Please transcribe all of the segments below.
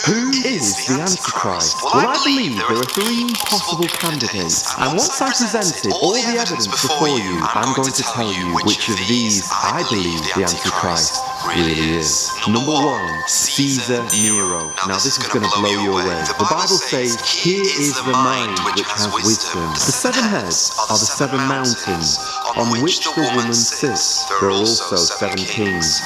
Who is the Antichrist? Well, I believe there are three possible candidates, and once I've presented all the evidence before you, I'm going to tell you which of these I believe the Antichrist really is. Number one, Caesar Nero. Now this is going to blow you away. The Bible says, here is the mind which has wisdom. The seven heads are the seven mountains on which the woman sits. There are also seven kings.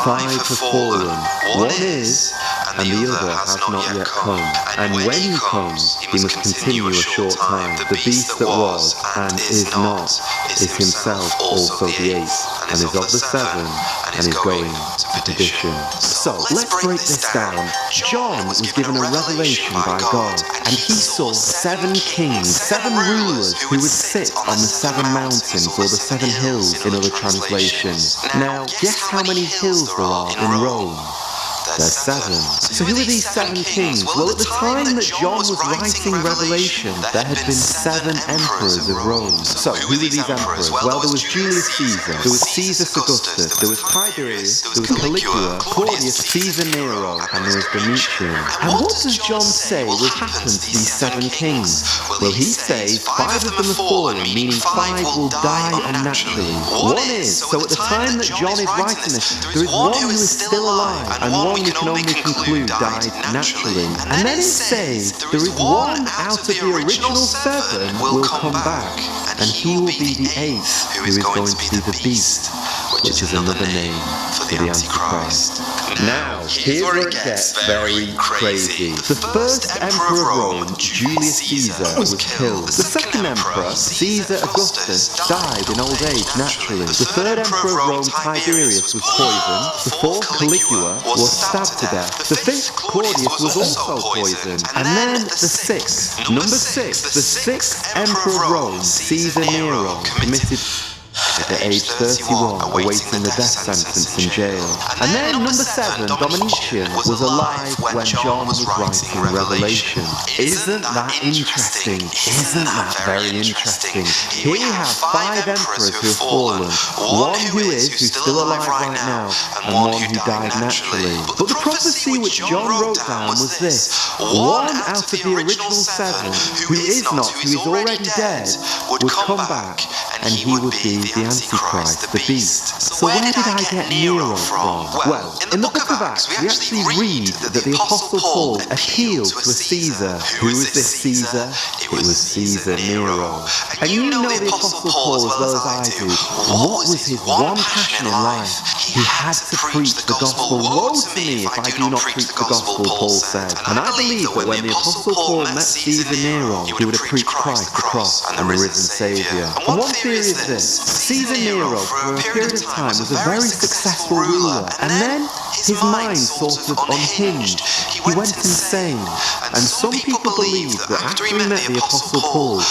Five have fallen. One is, and the other has not yet come. And when he comes, he must continue a short time. The beast that was, and is not, is himself also the eighth, and is of the seven, and is going to perdition. So, let's break this down. John was given a revelation by God, and he saw seven kings, seven rulers who would sit on the seven mountains, or the seven hills in other translations. Now, guess how many hills there are in Rome? There's seven. So who are these seven kings? Well, at the time that John was writing Revelation, there had been seven emperors of Rome. So who were these emperors? Well, there was Julius Caesar, there was Caesar Augustus, there was Tiberius, there was Caligula, Claudius, Caesar Nero, and there was Domitian. And what does John say will happen to these seven kings? Well, he says five of them have fallen, meaning five will die unnaturally. One is, so at the time that John is writing this, there is one who is still alive, and one we can only conclude died naturally. And then it says there is one out of the original seven will come back, and he will be the eighth, who is going to be the beast, which is another name for the Antichrist. Now, here's where it gets very crazy. The first emperor of Rome, Julius Caesar, was killed. The second emperor, Caesar Augustus, died in old age naturally. The third emperor of Rome, Tiberius, was poisoned. The fourth, Caligula, was stabbed to death. The fifth, Claudius, was also poisoned. And then the sixth, number six, the sixth emperor of Rome, Caesar Nero, committed at age 31, awaiting the death sentence in jail. And then number 7, Domitian, was alive when John was writing Revelation. Isn't that interesting? Isn't that very interesting? Here we have 5 emperors who have fallen, one who is, who's still alive right now, and one who died naturally. But the prophecy which John wrote down was this: one out of the original 7, who is not, who is already dead, would come back, and he would be the Antichrist, the beast. So where did I get Nero from? Well, in the book of Acts, we actually read that the Apostle Paul appealed to a Caesar. Who was this Caesar? It was Caesar Nero. And you know the Apostle Paul as well as I do. What was his one passion in life? He had to preach the gospel. Woe to me if I do not preach the gospel, Paul said. And I believe that when the Apostle Paul met Caesar Nero, he would have preached Christ, the cross, and the risen Saviour. And one theory is this: Caesar Nero, for a period of time, was a very successful ruler, and then his mind sort of unhinged. He went insane. And some people believe that after he met the Apostle Paul,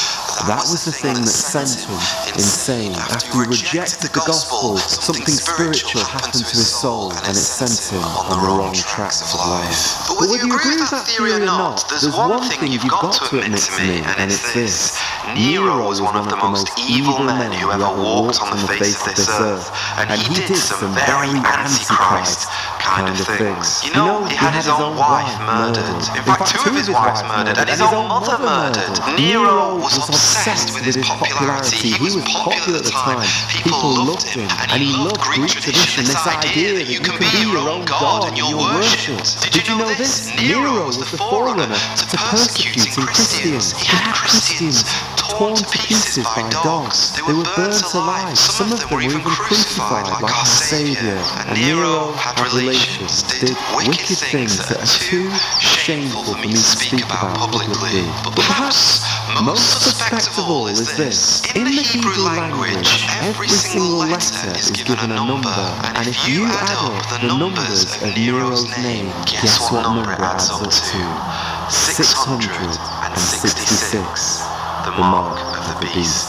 that was the thing that sent him insane. After he rejected the gospel, something spiritual happened to his soul, and it sent him on the wrong track of life. But whether you agree with that theory or not, there's one thing you've got to admit to me, and it's this: Nero was one of the most evil men who ever walked on the face of this earth, and he did some very Antichrist kind of things. You know, he had his own wife murdered. In fact, 2 of his wives murdered, and his own mother murdered. Nero was obsessed with his popularity. He was popular at the time. People loved him, and he loved Greek tradition, this idea that you can be your own god and you're worshipped. Did you know this? Nero was the forerunner to persecuting Christians. He had Christians torn to pieces by dogs. They were burned alive. Some of them were even crucified like our Saviour. And Nero had relations, did wicked things that are too shameful for me to speak about publicly. But perhaps most suspect of all is this: in the Hebrew language, every single letter is given a number, and if you add up the numbers of Nero's name, guess what number it adds up to? 666, the mark of the beast.